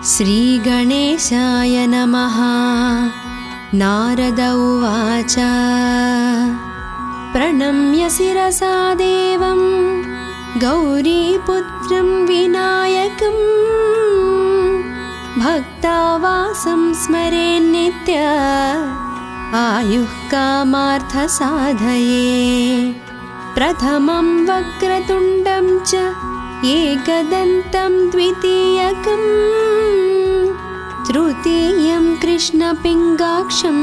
श्रीगणेशाय नमः। नारद उवाच प्रणम्य शिरसा देवं गौरीपुत्रं विनायकं भक्तावासं स्मरेन्नित्य आयुः कामार्थसाधये। प्रथमं वक्रतुण्डं च एकदन्तं द्वितीयकं तृतीयं कृष्णपिङ्गाक्षं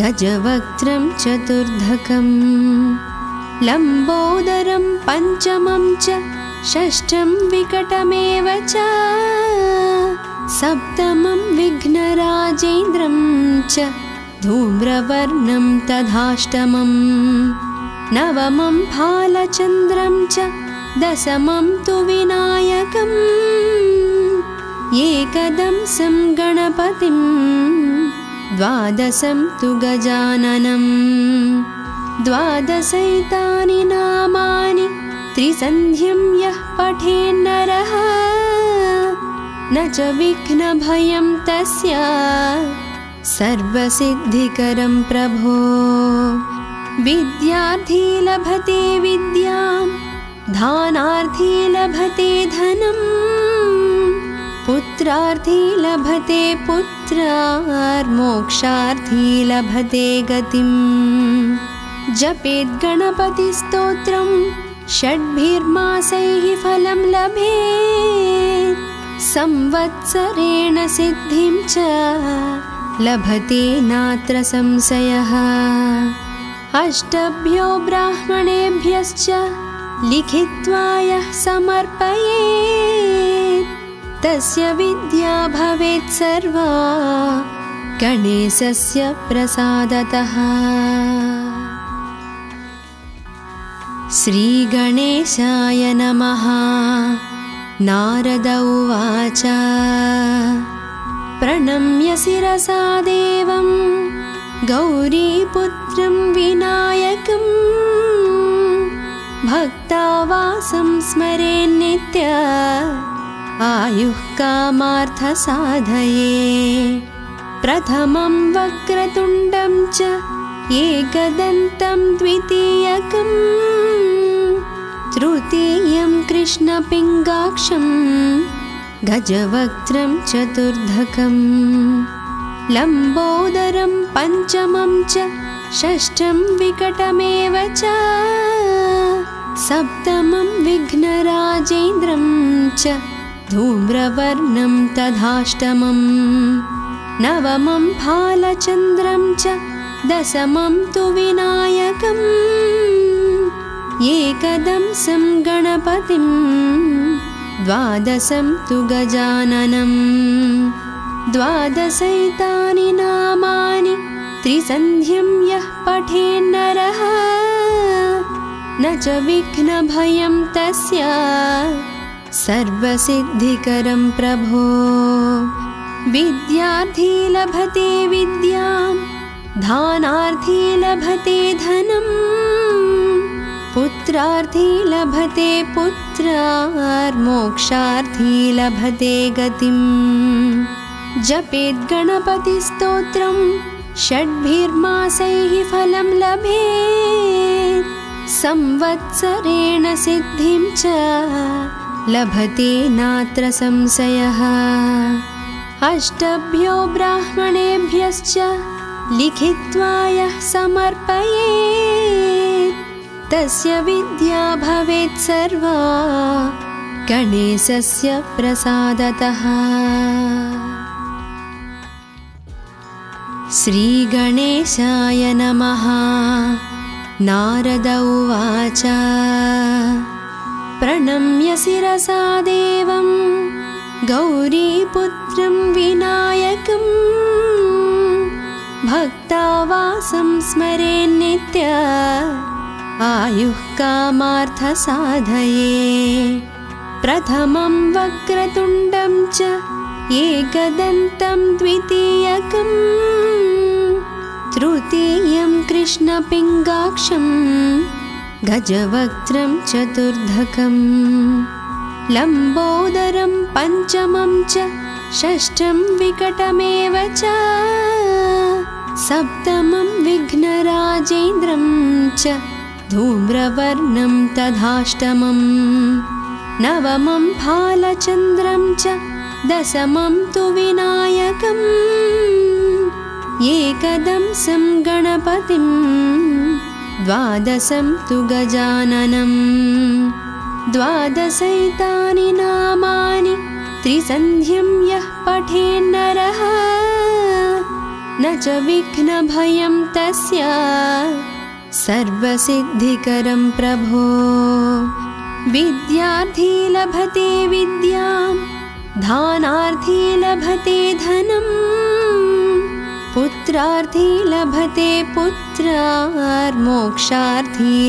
गजवक्त्रं चतुर्धकं लम्बोदरं पञ्चमं च षष्ठं विकटमेव च सप्तमं विघ्नराजेन्द्रं च धूम्रवर्णं तथाष्टमं नवमं भालचन्द्रं च दशमं तु विनायकम् एकदंसं गणपतिं द्वादशं तु गजाननं द्वादशैतानि नामानि त्रिसन्ध्यं यः पठेन्नरः न च विघ्नभयं तस्य सर्वसिद्धिकरं प्रभो। विद्यार्थी लभते विद्यां धानार्थी लभते धनं पुत्रार्थी लभते पुत्रार्मोक्षार्थी लभते गतिं। जपेत् गणपतिस्तोत्रं षड्भिर्मासैः फलं लभेत् संवत्सरेण सिद्धिं च लभते नात्र संशयः। अष्टभ्यो ब्राह्मणेभ्यश्च लिखित्वा यः समर्पयेत् तस्य विद्या भवेत् सर्वा गणेशस्य प्रसादतः। श्रीगणेशाय नमः। नारद उवाच प्रणम्य शिरसा देवं गौरीपुत्रं विनायकं भक्तावासं स्मरेन्नित्य आयुः कामार्थसाधये। प्रथमं वक्रतुण्डं च एकदन्तं द्वितीयकं तृतीयं कृष्णपिङ्गाक्षं गजवक्त्रं चतुर्धकं लम्बोदरं पञ्चमं च षष्ठं विकटमेव च सप्तमं विघ्नराजेन्द्रं च धूम्रवर्णं तथाष्टमं नवमं भालचन्द्रं च दशमं तु विनायकम् एकदंसं गणपतिं द्वादशं तु गजाननं द्वादशैतानि नामानि त्रिसन्ध्यं यः पठेन्नरः न च विघ्नभयं तस्य सर्वसिद्धिकरं प्रभो। विद्यार्थी लभते विद्यां धानार्थी लभते धनं पुत्रार्थी लभते पुत्रार्मोक्षार्थी लभते गतिं। जपेत् गणपतिस्तोत्रं षड्भिर्मासैः फलं लभेत् संवत्सरेण सिद्धिं च लभते नात्र संशयः। अष्टभ्यो ब्राह्मणेभ्यश्च लिखित्वा यः समर्पयेत् तस्य विद्या भवेत् सर्वा गणेशस्य प्रसादतः। श्रीगणेशाय नमः। नारद उवाच प्रणम्य शिरसा देवं गौरीपुत्रं विनायकं भक्तावासं स्मरेन्नित्य आयुः कामार्थसाधये। प्रथमं वक्रतुण्डं च एकदन्तं द्वितीयकं तृतीयं कृष्णपिङ्गाक्षं गजवक्त्रं चतुर्धकं लम्बोदरं पञ्चमं च षष्ठं विकटमेव च सप्तमं विघ्नराजेन्द्रं च धूम्रवर्णं तथाष्टमं नवमं फालचन्द्रं च दशमं तु विनायकम् एकदंसं गणपतिं द्वादशं तु गजाननम् द्वादशैतानि नामानि त्रिसन्ध्यं यः पठेन्नरः न च विघ्नभयं तस्य सर्वसिद्धिकरं प्रभो विद्यार्थी लभते विद्यां धानार्थी लभते धनं पुत्रार्थी लभते पुत्रार्मोक्षार्थी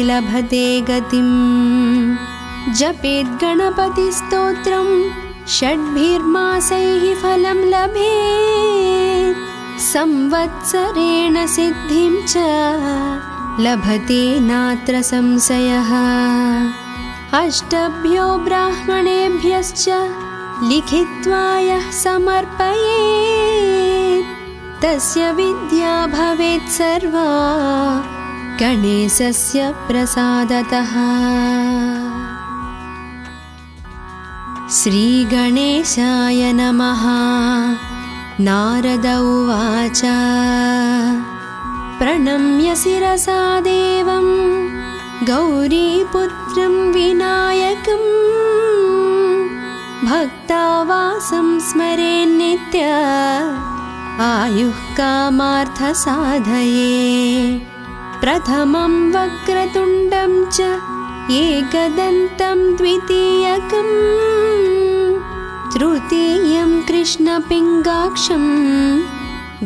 लभते गतिम् जपेत् गणपतिस्तोत्रं षड्भिर्मासैः फलं लभेत् संवत्सरेण सिद्धिं च लभते नात्र संशयः अष्टभ्यो ब्राह्मणेभ्यश्च लिखित्वा यः समर्पयेत् तस्य विद्या भवेत् सर्वा गणेशस्य प्रसादतः। श्रीगणेशाय नमः। नारद उवाच प्रणम्य शिरसा देवं गौरीपुत्रं विनायकं भक्तावासं स्मरेन्नित्य आयुः कामार्थसाधये प्रथमं वक्रतुण्डं च एकदन्तं द्वितीयकं तृतीयं कृष्णपिङ्गाक्षं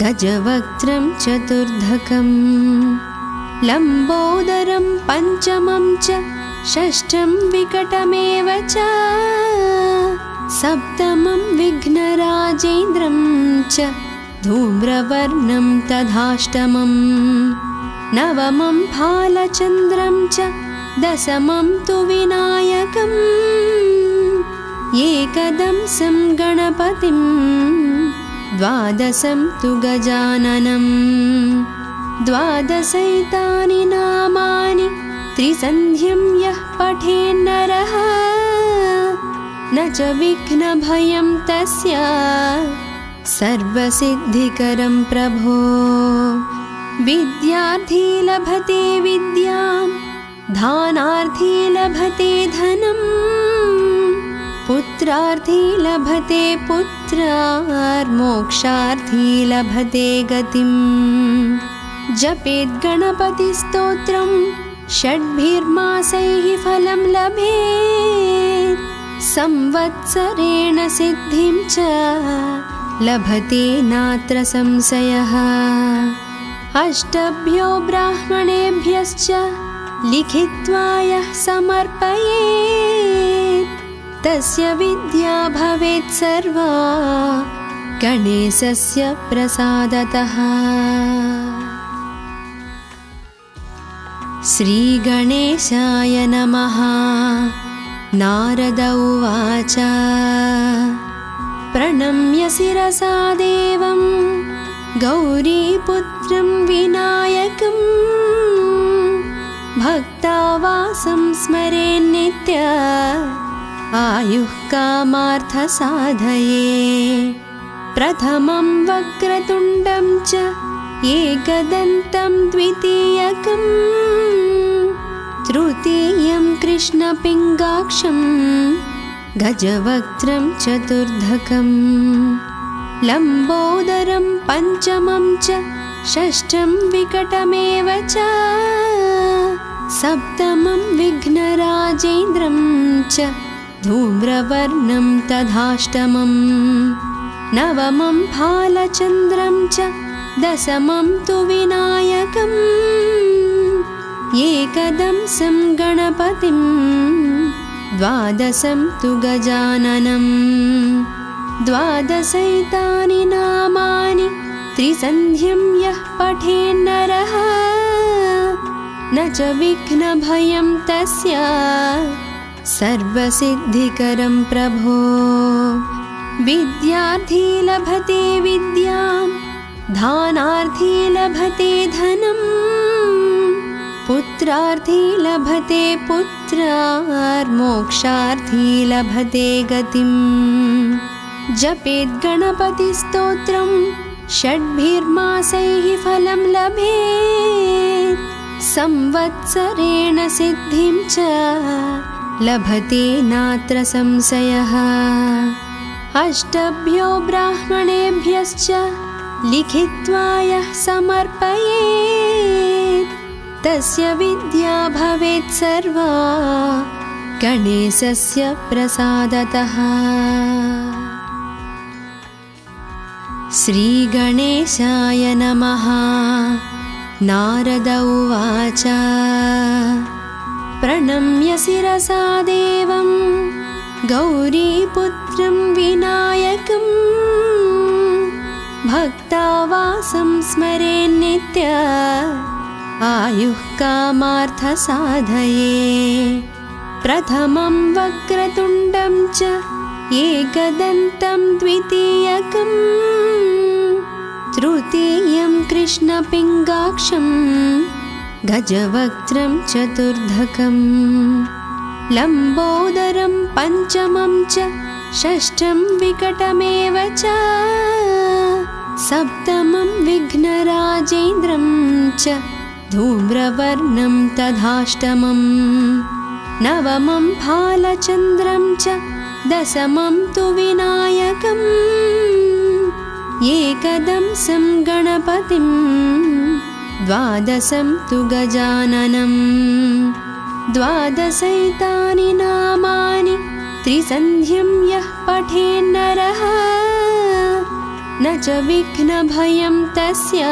गजवक्त्रं चतुर्धकं लम्बोदरं पञ्चमं च षष्ठं विकटमेव च सप्तमं विघ्नराजेन्द्रं च धूम्रवर्णं तथाष्टमं नवमं फालचन्द्रं च दशमं तु विनायकम् एकदंसं गणपतिं द्वादशं तु गजाननं द्वादशैतानि नामानि त्रिसन्ध्यं यः पठेन्नरः न च विघ्नभयं तस्य सर्वसिद्धिकरं प्रभो विद्यार्थी लभते विद्यां धानार्थी लभते धनं पुत्रार्थी लभते पुत्रार्मोक्षार्थी लभते गतिम् जपेत् गणपतिस्तोत्रं षड्भिर्मासैः फलं लभेत् संवत्सरेण सिद्धिं च लभते नात्र संशयः अष्टभ्यो ब्राह्मणेभ्यश्च लिखित्वा यः समर्पयेत् तस्य विद्या भवेत् सर्वा गणेशस्य प्रसादतः। श्रीगणेशाय नमः। नारद उवाच प्रणम्य शिरसा देवं गौरीपुत्रं विनायकं भक्तावासं स्मरेन्नित्य आयुः कामार्थसाधये प्रथमं वक्रतुण्डं च एकदन्तं द्वितीयकं तृतीयं कृष्णपिङ्गाक्षं गजवक्त्रं चतुर्धकं लम्बोदरं पञ्चमं च षष्ठं विकटमेव च सप्तमं विघ्नराजेन्द्रं च धूम्रवर्णं तथाष्टमं नवमं फालचन्द्रं च दशमं तु विनायकम् एकदंसं गणपतिं द्वादशं तु गजाननं द्वादशैतानि नामानि त्रिसन्ध्यं यः सर्वसिद्धिकरं प्रभो। विद्यार्थी लभते विद्यां, दानार्थी लभते धनं, पुत्रार्थी लभते पुत्रार्, मोक्षार्थी लभते गतिम्। जपेत् गणपतिस्तोत्रं षड्भिर्मासैः फलं लभेत्, संवत्सरेण सिद्धिं च लभते नात्र संशयः। अष्टभ्यो ब्राह्मणेभ्यश्च लिखित्वा यः समर्पयेत्, तस्य विद्या भवेत् सर्वा गणेशस्य प्रसादतः। श्रीगणेशाय नमः। नारद उवाच प्रणम्य शिरसा देवं गौरीपुत्रं विनायकं, भक्तावासं स्मरेन्नित्य आयुः कामार्थसाधये। प्रथमं वक्रतुण्डं च एकदन्तं द्वितीयकं, तृतीयं कृष्णपिङ्गाक्षं गजवक्त्रं चतुर्धकं, लम्बोदरं पञ्चमं च षष्ठं विकटमेव च, सप्तमं विघ्नराजेन्द्रं च धूम्रवर्णं तथाष्टमं, नवमं भालचन्द्रं च दशमं तु विनायकम्, एकदंसं गणपतिं द्वादशं तु गजाननं। द्वादशैतानि नामानि त्रिसन्ध्यं यः पठेन्नरः, न च विघ्नभयं तस्य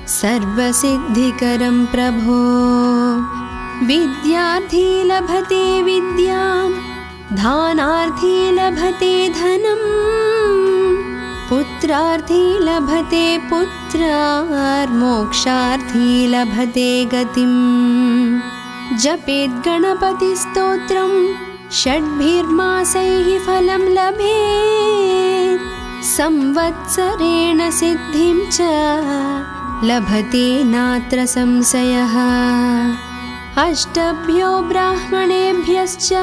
सर्वसिद्धिकरं प्रभो। विद्यार्थी लभते विद्यां, दानार्थी लभते धनं, पुत्रार्थी लभते पुत्रार्, मोक्षार्थी लभते गतिम्। जपेत् गणपतिस्तोत्रं षड्भिर्मासैः फलं लभेत्, संवत्सरेण सिद्धिं च लभते नात्र संशयः। अष्टभ्यो ब्राह्मणेभ्यश्च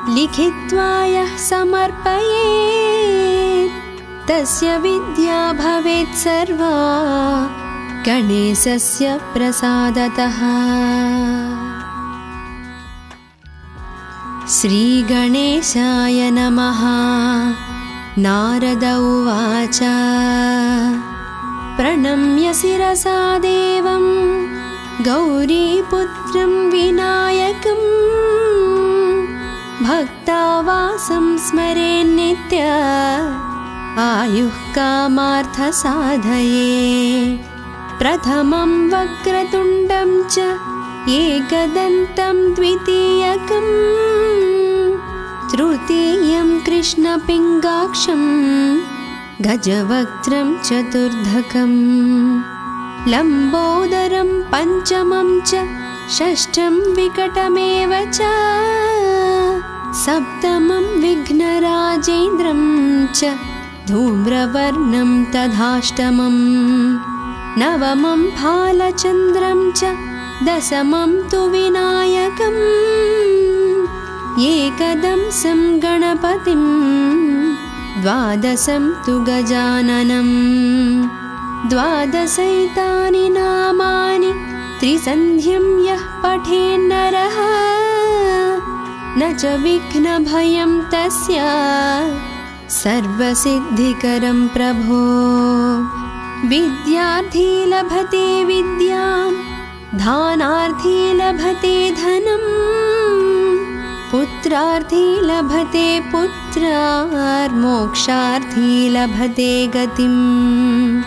लिखित्वा यः समर्पयेत्, तस्य विद्या भवेत् सर्वा गणेशस्य प्रसादतः। श्रीगणेशाय नमः। नारद उवाच प्रणम्य शिरसा देवं गौरीपुत्रं विनायकं, भक्तावासं स्मरेन्नित्य आयुः कामार्थसाधये। प्रथमं वक्रतुण्डं च एकदन्तं द्वितीयकं, तृतीयं कृष्णपिङ्गाक्षं गजवक्त्रं चतुर्धकं, लम्बोदरं पञ्चमं च षष्ठं विकटमेव च, सप्तमं विघ्नराजेन्द्रं च धूम्रवर्णं तथाष्टमं, नवमं भालचन्द्रं च दशमं तु विनायकम्, एकदंसं गणपतिं द्वादशं तु गजाननं। द्वादशैतानि नामानि त्रिसन्ध्यं यः पठेन्नरः, न च विघ्नभयं तस्य सर्वसिद्धिकरं प्रभो। विद्यार्थी लभते विद्यां, दानार्थी लभते धनं, पुत्रार्थी लभते पुत्रार्, मोक्षार्थी लभते गतिम्।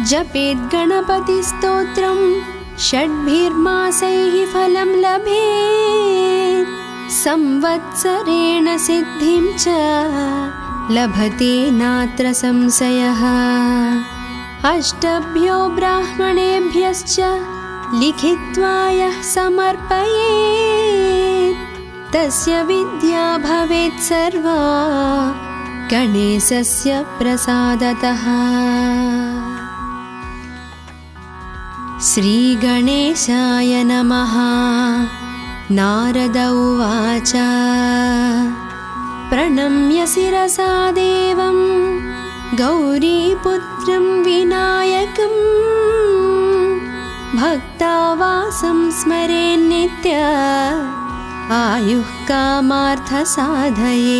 जपेत् गणपतिस्तोत्रं षड्भिर्मासैः फलं लभेत्, संवत्सरेण सिद्धिं च लभते नात्र संशयः। अष्टभ्यो ब्राह्मणेभ्यश्च लिखित्वा यः समर्पयेत्, तस्य विद्या भवेत् सर्वा गणेशस्य प्रसादतः। श्रीगणेशाय नमः। नारद उवाच प्रणम्य शिरसा देवं गौरीपुत्रं विनायकं भक्तावासं स्मरेन्नित्य आयुः कामार्थसाधये।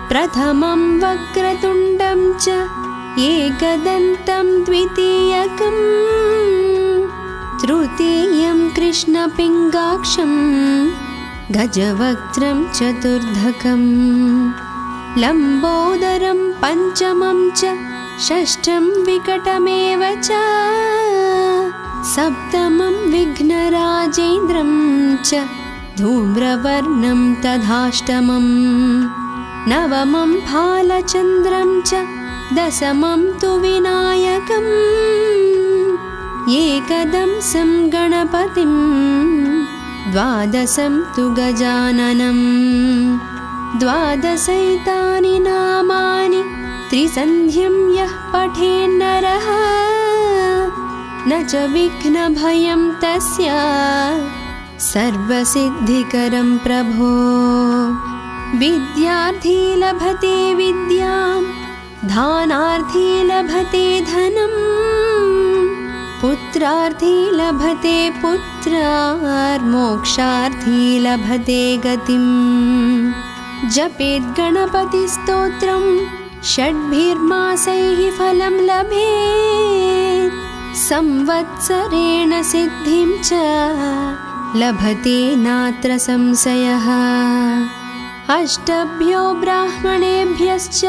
प्रथमं वक्रतुण्डं च एकदन्तं द्वितीयकं तृतीयं कृष्णपिङ्गाक्षं गजवक्त्रं चतुर्धकं लम्बोदरं पञ्चमं च षष्ठं विकटमेव च सप्तमं विघ्नराजेन्द्रं च धूम्रवर्णं तथाष्टमं नवमं भालचन्द्रं च दशमं तु विनायकम् एकदंसं गणपतिं द्वादशं तु गजाननं द्वादशैतानि नामानि त्रिसन्ध्यं यः पठेन्नरः न च विघ्नभयं तस्य सर्वसिद्धिकरं प्रभो। विद्यार्थी लभते विद्यां दानार्थी लभते धनं पुत्रार्थी लभते पुत्रार्मोक्षार्थी लभते गतिं। जपेत् गणपतिस्तोत्रं षड्भिर्मासैः फलं लभेत् संवत्सरेण सिद्धिं च लभते नात्र संशयः। अष्टभ्यो ब्राह्मणेभ्यश्च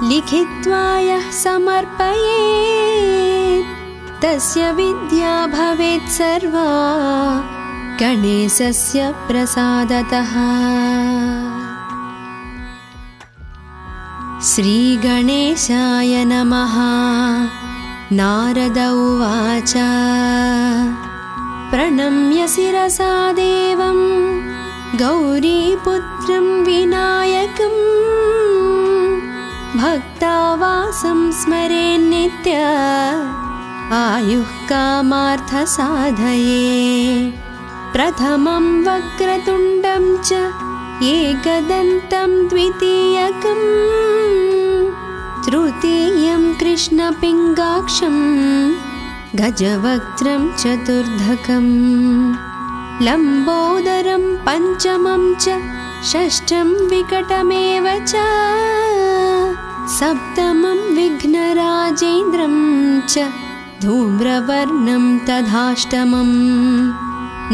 लिखित्वा यः समर्पयेत् तस्य विद्या भवेत् सर्वा गणेशस्य प्रसादतः। श्रीगणेशाय नमः। नारद उवाच प्रणम्य शिरसा देवं गौरीपुत्रं विनायकं भक्तावासं स्मरेन्नित्य आयुः कामार्थसाधये। प्रथमं वक्रतुण्डं च एकदन्तं द्वितीयकं तृतीयं कृष्णपिङ्गाक्षं गजवक्त्रं चतुर्धकं लम्बोदरं पञ्चमं च षष्ठं विकटमेव च सप्तमं विघ्नराजेन्द्रं च धूम्रवर्णं तथाष्टमं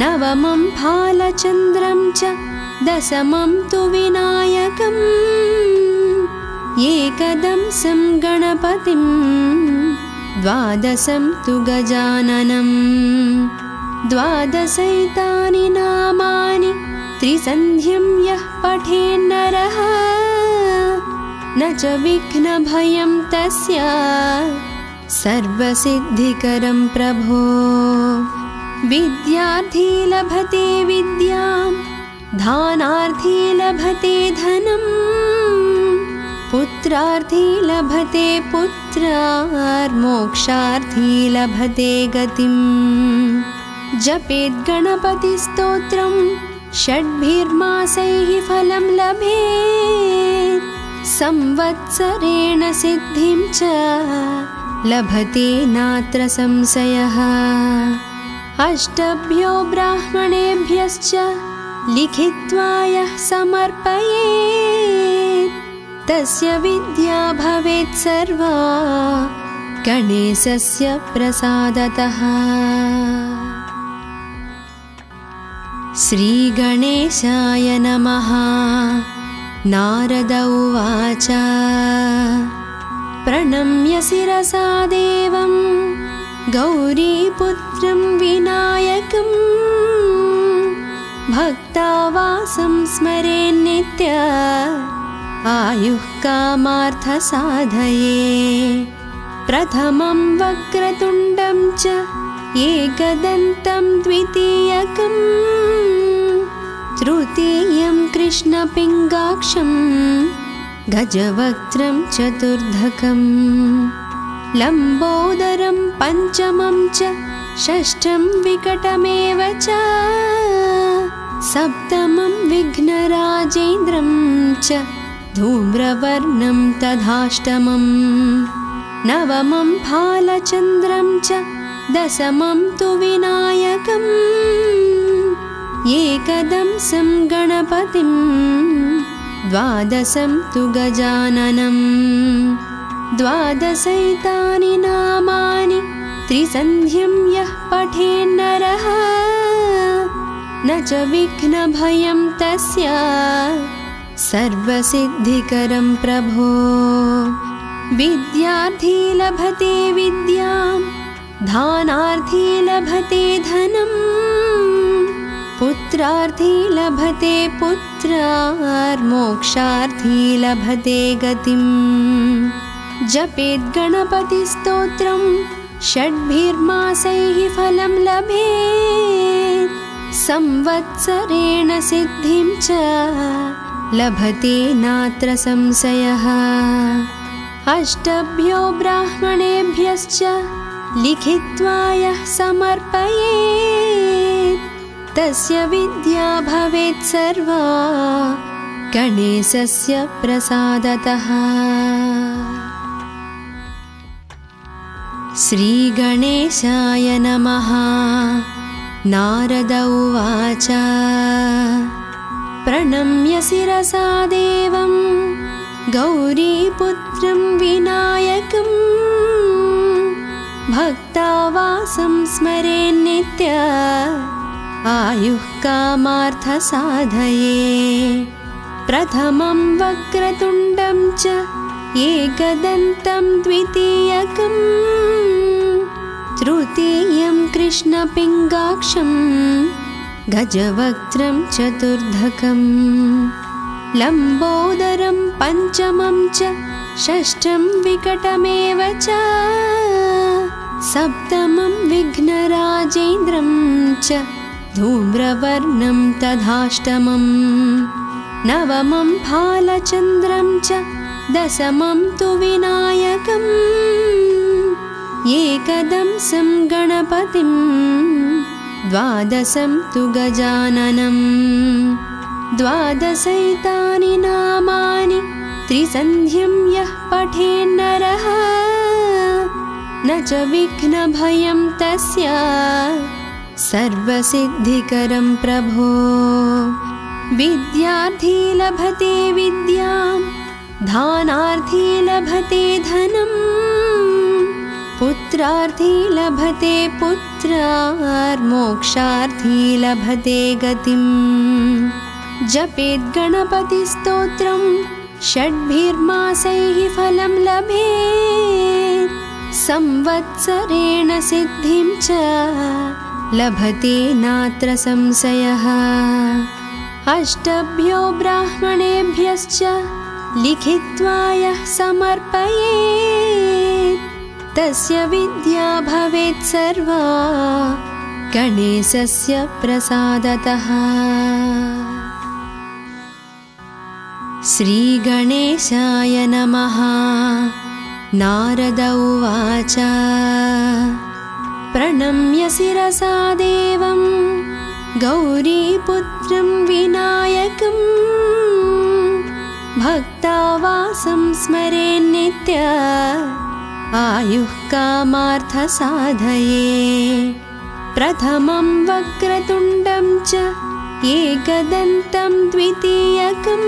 नवमं भालचन्द्रं च दशमं तु विनायकम् एकदंसं गणपतिं द्वादशं तु गजाननं द्वादशैतानि नामानि त्रिसन्ध्यं यः पठेन्नरः न च विघ्नभयं तस्य सर्वसिद्धिकरं प्रभो। विद्यार्थी लभते विद्यां दानार्थी लभते धनं पुत्रार्थी लभते पुत्रार्मोक्षार्थी लभते गतिं। जपेत् गणपतिस्तोत्रं षड्भिर्मासैः फलं लभेत् संवत्सरेण सिद्धिं च लभते नात्र संशयः। अष्टभ्यो ब्राह्मणेभ्यश्च लिखित्वा यः समर्पयेत् तस्य विद्या भवेत् सर्वा गणेशस्य प्रसादतः। श्रीगणेशाय नमः। नारद उवाच प्रणम्य शिरसा देवं गौरीपुत्रं विनायकं भक्तावासं स्मरेन्नित्य आयुः कामार्थसाधये। प्रथमं वक्रतुण्डं च एकदन्तं द्वितीयकं तृतीयं कृष्णपिङ्गाक्षं गजवक्त्रं चतुर्धकं लम्बोदरं पञ्चमं च षष्ठं विकटमेव च सप्तमं विघ्नराजेन्द्रं च धूम्रवर्णं तथाष्टमं नवमं भालचन्द्रं च दशमं तु विनायकम् एकदंसं गणपतिं द्वादशं तु गजाननं द्वादशैतानि नामानि त्रिसन्ध्यं यः पठेन्नरः न च विघ्नभयं तस्य सर्वसिद्धिकरं प्रभो विद्यार्थी लभते विद्यां धानार्थी लभते धनं पुत्रार्थी लभते पुत्रार्मोक्षार्थी लभते गतिं जपेत् गणपतिस्तोत्रं षड्भिर्मासैः फलं लभेत् संवत्सरेण सिद्धिं च लभते नात्र संशयः अष्टभ्यो ब्राह्मणेभ्यश्च लिखित्वा यः समर्पयेत् तस्य विद्या भवेत् सर्वा गणेशस्य प्रसादतः। श्रीगणेशाय नमः। नारद उवाच प्रणम्य शिरसा देवं गौरीपुत्रं विनायकं भक्तावासं स्मरेन्नित्य आयुः कामार्थसाधये प्रथमं वक्रतुण्डं च एकदन्तं द्वितीयकं तृतीयं कृष्णपिङ्गाक्षं गजवक्त्रं चतुर्धकं लम्बोदरं पञ्चमं च षष्ठं विकटमेव च सप्तमं विघ्नराजेन्द्रं च धूम्रवर्णं तथाष्टमं नवमं भालचन्द्रं च दशमं तु विनायकम् एकदंसं गणपतिं द्वादशं तु गजाननं द्वादशैतानि नामानि त्रिसन्ध्यं यः पठेन्नरः न च विघ्नभयं तस्य सर्वसिद्धिकरं प्रभो विद्यार्थी लभते विद्यां धानार्थी लभते धनं पुत्रार्थी लभते पुत्रार्मोक्षार्थी लभते गतिं जपेत् गणपतिस्तोत्रं षड्भिर्मासैः फलं लभेत् संवत्सरेण सिद्धिं च लभते नात्र संशयः अष्टभ्यो ब्राह्मणेभ्यश्च लिखित्वा यः समर्पयेत् तस्य विद्या भवेत् सर्वा गणेशस्य प्रसादतः। श्रीगणेशाय नमः। नारद उवाच प्रणम्य शिरसा देवं गौरीपुत्रं विनायकं भक्तावासं स्मरेन्नित्य आयुः कामार्थसाधये प्रथमं वक्रतुण्डं च एकदन्तं द्वितीयकं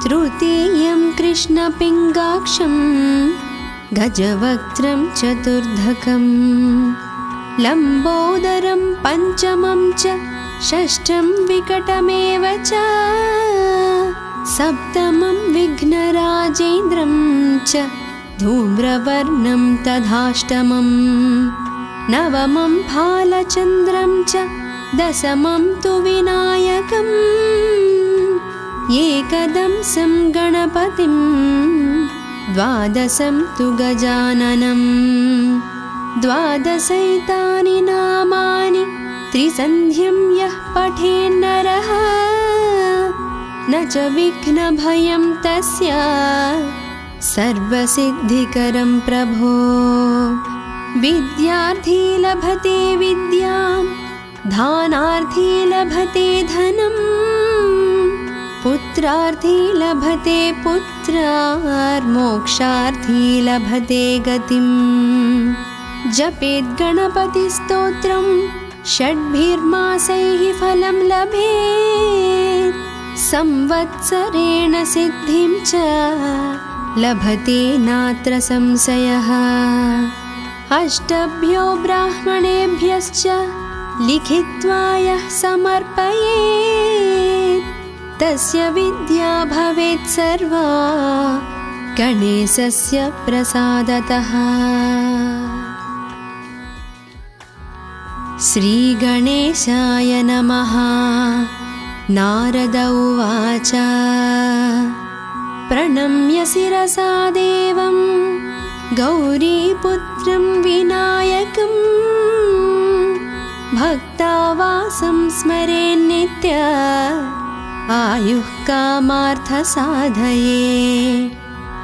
तृतीयं कृष्णपिङ्गाक्षं गजवक्त्रं चतुर्धकं लम्बोदरं पञ्चमं च षष्ठं विकटमेव च सप्तमं विघ्नराजेन्द्रं च धूम्रवर्णं तथाष्टमं नवमं भालचन्द्रं च दशमं तु विनायकम् एकदंसं गणपतिं द्वादशं तु गजाननं द्वादशैतानि नामानि त्रिसन्ध्यं यः पठेन्नरः न च विघ्नभयं तस्य सर्वसिद्धिकरं प्रभो। विद्यार्थी लभते विद्यां दानार्थी लभते धनं पुत्रार्थी लभते पुत्रार्मोक्षार्थी लभते गतिम्। जपेत् गणपतिस्तोत्रं षड्भिर्मासैः फलं लभेत् संवत्सरेण सिद्धिं च लभते नात्र संशयः। अष्टभ्यो ब्राह्मणेभ्यश्च लिखित्वा यः समर्पयेत् तस्य विद्या भवेत् सर्वा गणेशस्य प्रसादतः। श्रीगणेशाय नमः। नारद उवाच प्रणम्य शिरसा देवं गौरीपुत्रं विनायकं भक्तावासं स्मरेन्नित्य आयुः कामार्थसाधये।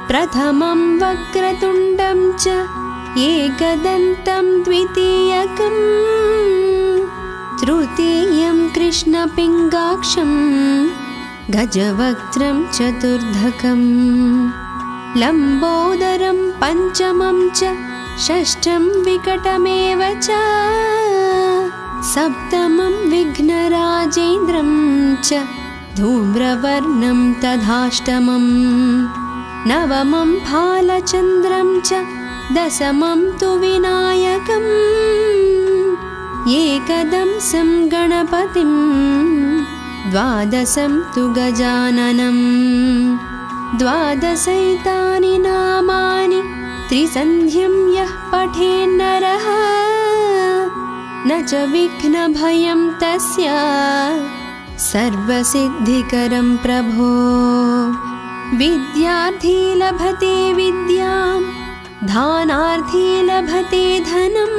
प्रथमं वक्रतुण्डं च एकदन्तं द्वितीयकं तृतीयं कृष्णपिङ्गाक्षं गजवक्त्रं चतुर्धकं लम्बोदरं पञ्चमं च षष्ठं विकटमेव च सप्तमं विघ्नराजेन्द्रं च धूम्रवर्णं तथाष्टमम् नवमं भालचन्द्रं च दशमं तु विनायकम् एकदंसं गणपतिं द्वादशं तु गजाननम्। द्वादशैतानि नामानि त्रिसन्ध्यं यः पठेन्नरः न च विघ्नभयं तस्य सर्वसिद्धिकरं प्रभो। विद्यार्थी लभते विद्यां दानार्थी लभते धनं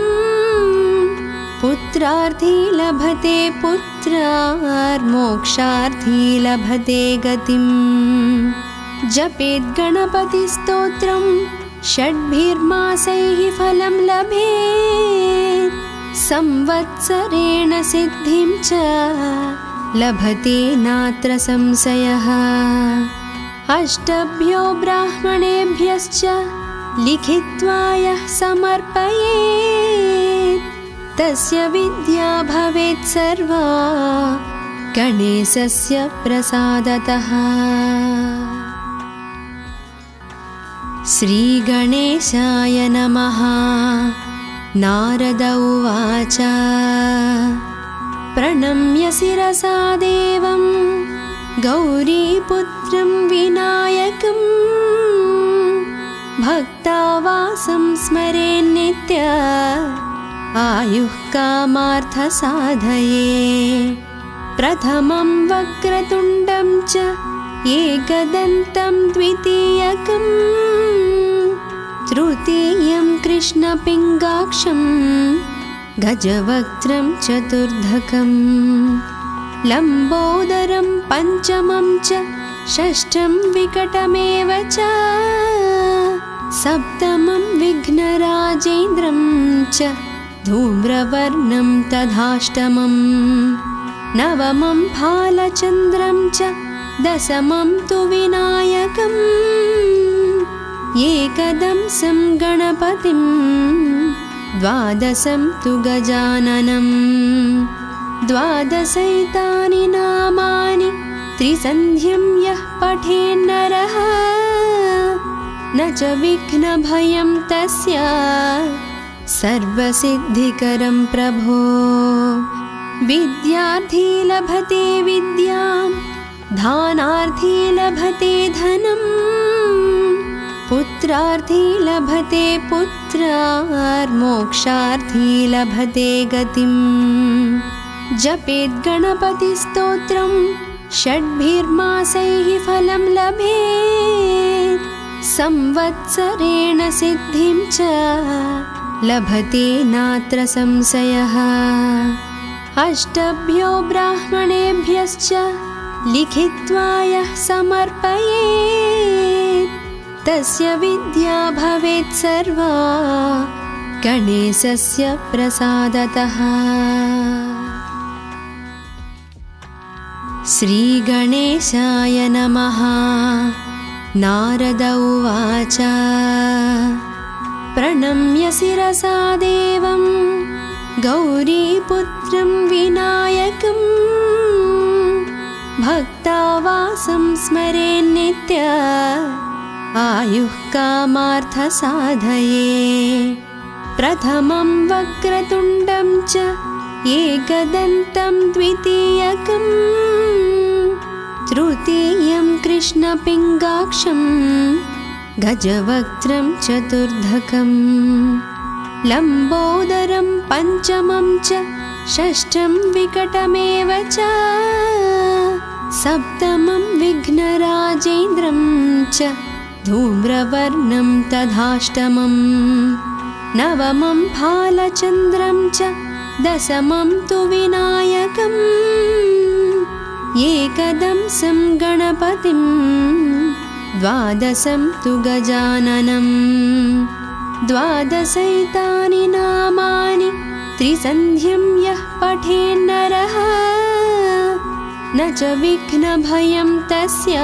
पुत्रार्थी लभते पुत्रार्मोक्षार्थी लभते गतिम्। जपेत् गणपतिस्तोत्रं षड्भिर्मासैः फलं लभेत् संवत्सरेण सिद्धिं च लभते नात्र संशयः। अष्टभ्यो ब्राह्मणेभ्यश्च लिखित्वा यः समर्पयेत् तस्य विद्या भवेत् सर्वा गणेशस्य प्रसादतः। श्रीगणेशाय नमः। नारद उवाच प्रणम्य शिरसा देवं गौरीपुत्रं विनायकं भक्तावासं स्मरेन्नित्य आयुः कामार्थसाधये। प्रथमं वक्रतुण्डं च एकदन्तं द्वितीयकं तृतीयं कृष्णपिङ्गाक्षं गजवक्त्रं चतुर्धकं लम्बोदरं पञ्चमं च षष्ठं विकटमेव च सप्तमं विघ्नराजेन्द्रं च धूम्रवर्णं तथाष्टमं नवमं भालचन्द्रं च दशमं तु विनायकम् एकदंसं गणपतिं द्वादशं तु गजाननम्। द्वादशैतानि नामानि त्रिसन्ध्यं यः पठेन्नरः न च विघ्नभयं तस्य सर्वसिद्धिकरं प्रभो। विद्यार्थी लभते विद्यां दानार्थी लभते धनं पुत्रार्थी लभते पुत्रार्मोक्षार्थी लभते गतिम्। जपेत् गणपतिस्तोत्रं षड्भिर्मासैः फलं लभेत् संवत्सरेण सिद्धिं च लभते नात्र संशयः। अष्टभ्यो ब्राह्मणेभ्यश्च लिखित्वा यः समर्पयेत् तस्य विद्या भवेत् सर्वा गणेशस्य प्रसादतः। श्रीगणेशाय नमः। नारद उवाच प्रणम्य शिरसा देवं गौरीपुत्रं विनायकं भक्तावासं स्मरेन्नित्य आयुः कामार्थसाधये। प्रथमं वक्रतुण्डं च एकदन्तं द्वितीयकं तृतीयं कृष्णपिङ्गाक्षं गजवक्त्रं चतुर्धकं लम्बोदरं पञ्चमं च षष्ठं विकटमेव च सप्तमं विघ्नराजेन्द्रं च धूम्रवर्णं तथाष्टमं नवमं फालचन्द्रं च दशमं तु विनायकम् एकदंसं गणपतिं द्वादशं तु गजाननं द्वादशैतानि नामानि त्रिसन्ध्यं यः पठेन्नरः न च विघ्नभयं तस्य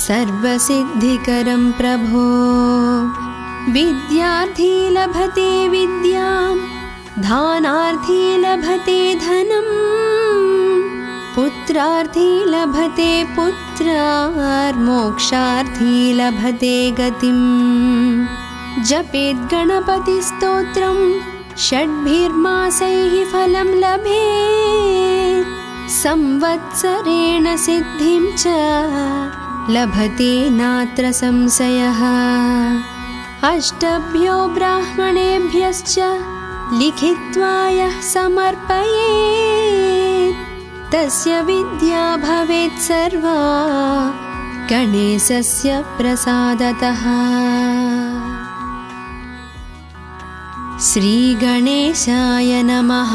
सर्वसिद्धिकरं प्रभो। विद्यार्थी लभते विद्यां दानार्थी लभते धनं पुत्रार्थी लभते पुत्रार्मोक्षार्थी लभते गतिं। जपेत् गणपतिस्तोत्रं षड्भिर्मासैः फलं लभेत् संवत्सरेण सिद्धिं च लभते नात्र संशयः। अष्टभ्यो ब्राह्मणेभ्यश्च लिखित्वा यः समर्पयेत् तस्य विद्या भवेत् सर्वा गणेशस्य प्रसादतः। श्रीगणेशाय नमः।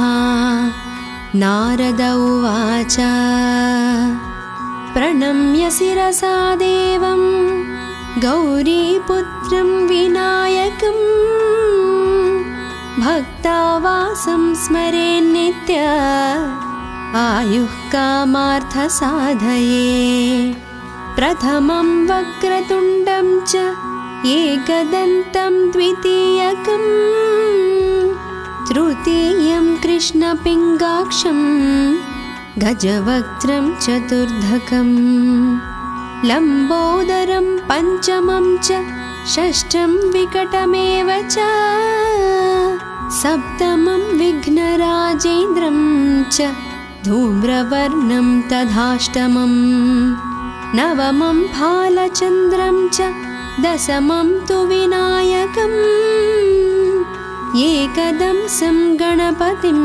नारद उवाच प्रणम्य शिरसा देवं गौरीपुत्रं विनायकं भक्तावासं स्मरेन्नित्य आयुः कामार्थसाधये। प्रथमं वक्रतुण्डं च एकदन्तं द्वितीयकं तृतीयं कृष्णपिङ्गाक्षं गजवक्त्रं चतुर्धकं लम्बोदरं पञ्चमं च षष्ठं विकटमेव च सप्तमं विघ्नराजेन्द्रं च धूम्रवर्णं तथाष्टमं नवमं फालचन्द्रं च दशमं तु विनायकम् एकदंसं गणपतिं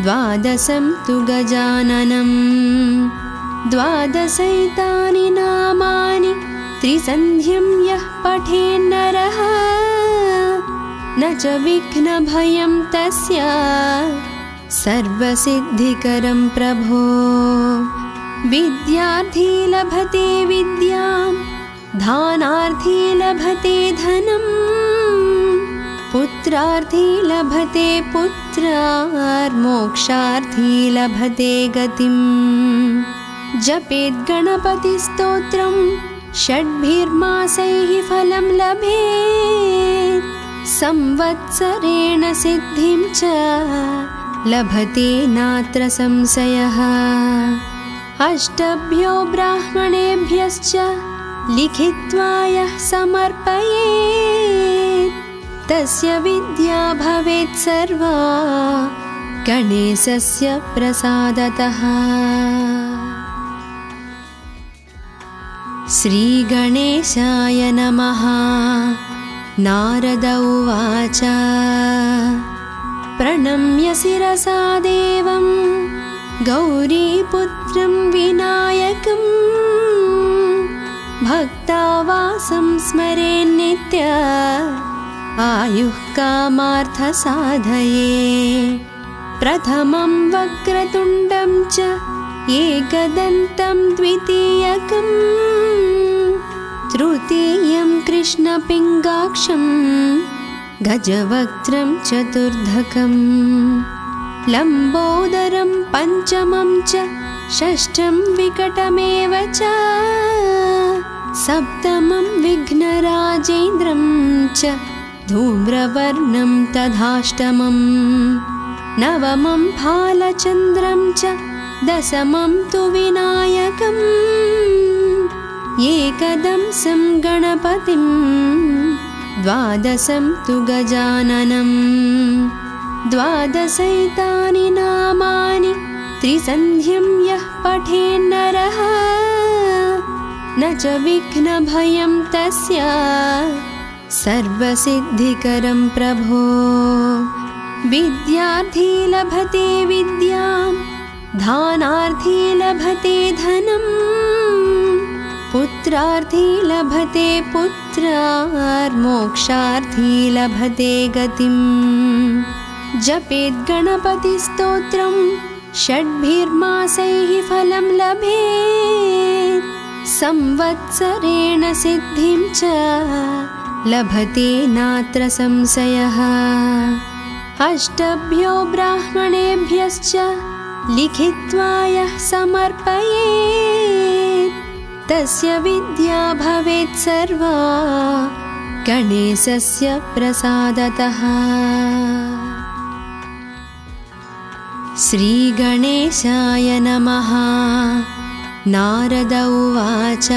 द्वादशं तु गजाननं द्वादशैतानि नामानि त्रिसन्ध्यं यः पठेन्नरः न च विघ्नभयं तस्य सर्वसिद्धिकरं प्रभो। विद्यार्थी लभते विद्यां दानार्थी लभते धनं पुत्रार्थी लभते पुत्रार्मोक्षार्थी लभते गतिं। जपेत् गणपतिस्तोत्रं षड्भिर्मासैः फलं लभेत् संवत्सरेण सिद्धिं च लभते नात्र संशयः। अष्टभ्यो ब्राह्मणेभ्यश्च लिखित्वा यः समर्पयेत् तस्य विद्या भवेत् सर्वा गणेशस्य प्रसादतः। श्रीगणेशाय नमः। नारद उवाच प्रणम्य शिरसा देवं गौरीपुत्रं विनायकं भक्तावासं स्मरेन्नित्य आयुः कामार्थसाधये। प्रथमं वक्रतुण्डं च एकदन्तं द्वितीयकं तृतीयं कृष्णपिङ्गाक्षं गजवक्त्रं चतुर्धकं लम्बोदरं पञ्चमं च षष्ठं विकटमेव च सप्तमं विघ्नराजेन्द्रं च धूम्रवर्णं तथाष्टमं नवमं फालचन्द्रं च दशमं तु विनायकम् एकदंसं गणपतिं द्वादशं तु गजाननं द्वादशैतानि नामानि त्रिसन्ध्यं यः पठेन्नरः न च विघ्नभयं तस्य सर्वसिद्धिकरं प्रभो विद्यार्थी लभते विद्यां धानार्थी लभते धनं पुत्रार्थी लभते पुत्रार्मोक्षार्थी लभते गतिं जपेत् गणपतिस्तोत्रं षड्भिर्मासैः फलं लभेत् संवत्सरेण सिद्धिं च लभते नात्र संशयः अष्टभ्यो ब्राह्मणेभ्यश्च लिखित्वा यः समर्पयेत् तस्य विद्या भवेत् सर्वा गणेशस्य प्रसादतः। श्रीगणेशाय नमः। नारद उवाच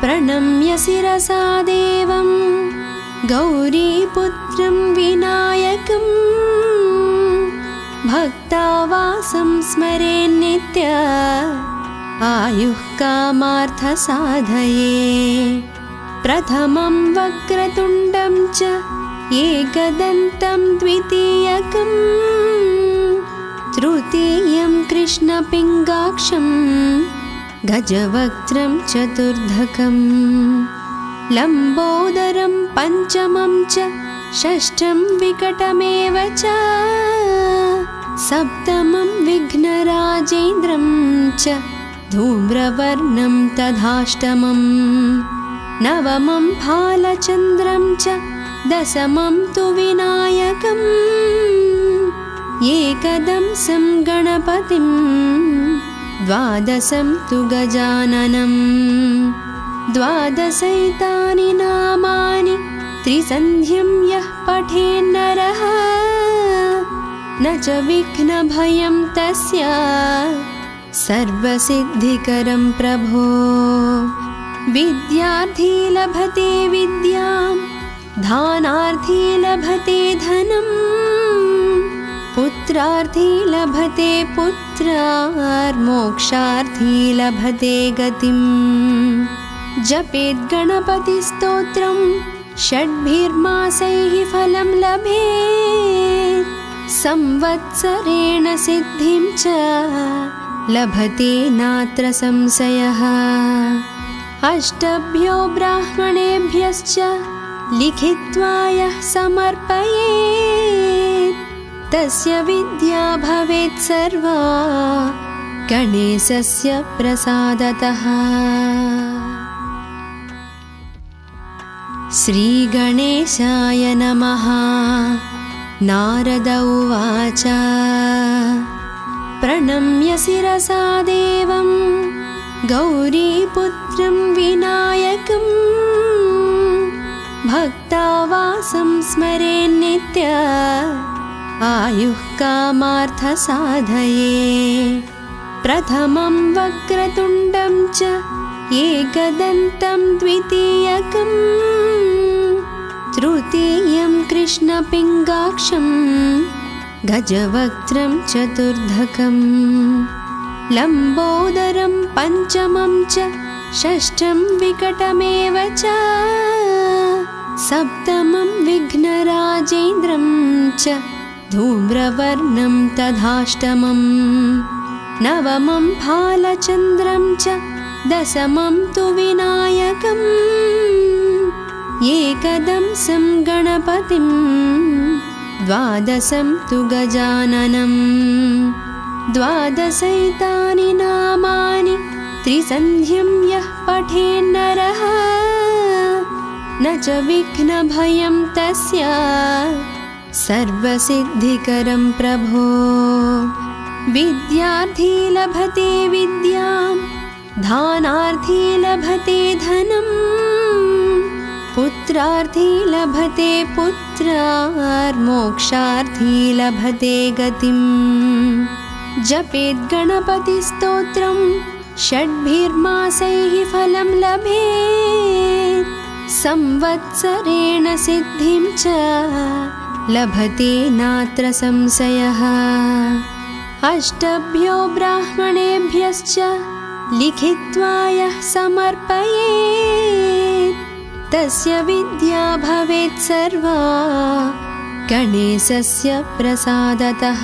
प्रणम्य शिरसा देवं गौरीपुत्रं विनायकं भक्तावासं स्मरेन्नित्य आयुः कामार्थसाधये प्रथमं वक्रतुण्डं च एकदन्तं द्वितीयकं तृतीयं कृष्णपिङ्गाक्षं गजवक्त्रं चतुर्धकं लम्बोदरं पञ्चमं च षष्ठं विकटमेव च सप्तमं विघ्नराजेन्द्रं च धूम्रवर्णं तथाष्टमं नवमं फालचन्द्रं च दशमं तु विनायकम् एकदंसं गणपतिं द्वादशं तु गजाननं द्वादशैतानि नामानि त्रिसन्ध्यं यः पठेन्नरः न च विघ्नभयं तस्य सर्वसिद्धिकरं प्रभो विद्यार्थी लभते विद्यां धानार्थी लभते धनं पुत्रार्थी लभते पुत्रार्मोक्षार्थी लभते गतिं जपेत् गणपतिस्तोत्रं षड्भिर्मासैः फलं लभेत् संवत्सरेण सिद्धिं च लभते नात्र संशयः अष्टभ्यो ब्राह्मणेभ्यश्च लिखित्वा यः समर्पयेत् तस्य विद्या भवेत् सर्वा गणेशस्य प्रसादतः। श्रीगणेशाय नमः। नारद उवाच प्रणम्य शिरसा देवं गौरीपुत्रं विनायकं भक्तावासं स्मरेन्नित्य आयुः कामार्थसाधये प्रथमं वक्रतुण्डं च एकदन्तं द्वितीयकं तृतीयं कृष्णपिङ्गाक्षं गजवक्त्रं चतुर्धकं लम्बोदरं पञ्चमं च षष्ठं विकटमेव च सप्तमं विघ्नराजेन्द्रं च धूम्रवर्णं तथाष्टमं नवमं फालचन्द्रं च दशमं तु विनायकम् एकदंसं गणपतिं द्वादशं तु गजाननं। द्वादशैतानि नामानि त्रिसन्ध्यं यः पठेन्नरः न च विघ्नभयं तस्य सर्वसिद्धिकरं प्रभो। विद्यार्थी लभते विद्यां, दानार्थी लभते धनं, पुत्रार्थी लभते पुत्रार्मोक्षार्थी लभते गतिम्। जपेत् गणपतिस्तोत्रं षड्भिर्मासैः फलं लभेत्, संवत्सरेण सिद्धिं च लभते नात्र संशयः। अष्टभ्यो ब्राह्मणेभ्यश्च लिखित्वा यः समर्पयेत्, तस्य विद्या भवेत् सर्वा गणेशस्य प्रसादतः।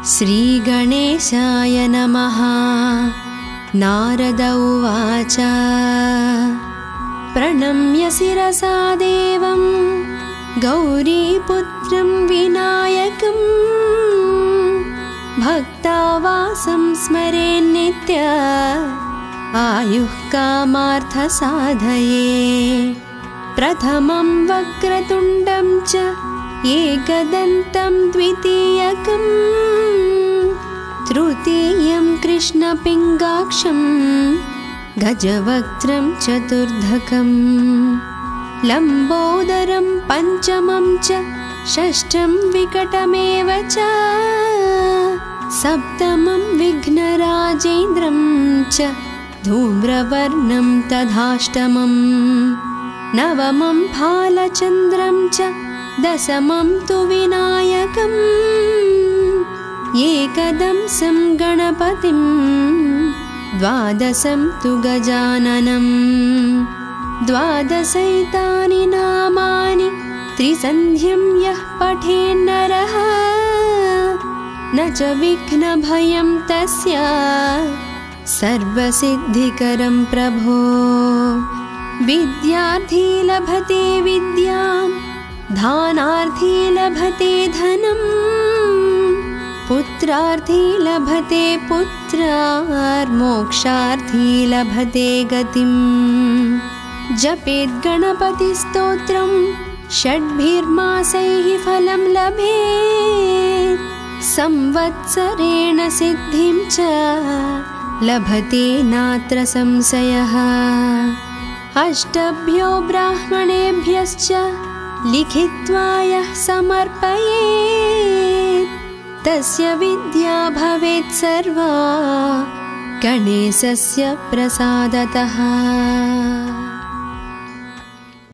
श्रीगणेशाय नमः। नारद उवाच प्रणम्य शिरसा देवं गौरीपुत्रं विनायकं, भक्तावासं स्मरेन्नित्य आयुः कामार्थसाधये। प्रथमं वक्रतुण्डं च एकदन्तं द्वितीयकं, तृतीयं कृष्णपिङ्गाक्षं गजवक्त्रं चतुर्धकं, लम्बोदरं पञ्चमं च षष्ठं विकटमेव च, सप्तमं विघ्नराजेन्द्रं च धूम्रवर्णं तथाष्टमम्, नवमं भालचन्द्रं च दशमं तु विनायकम्, एकदंसं गणपतिं द्वादशं तु गजाननं। द्वादशैतानि नामानि त्रिसन्ध्यं यः पठेन्नरः न च विघ्नभयं तस्य सर्वसिद्धिकरं प्रभो। विद्यार्थी लभते विद्यां, दानार्थी लभते धनं, पुत्रार्थी लभते पुत्रार्मोक्षार्थी लभते गतिम्। जपेत् गणपतिस्तोत्रं षड्भिर्मासैः फलं लभेत्, संवत्सरेण सिद्धिं च लभते नात्र संशयः। अष्टभ्यो ब्राह्मणेभ्यश्च लिखित्वा यः समर्पयेत्, तस्य विद्या भवेत् सर्वा गणेशस्य प्रसादतः।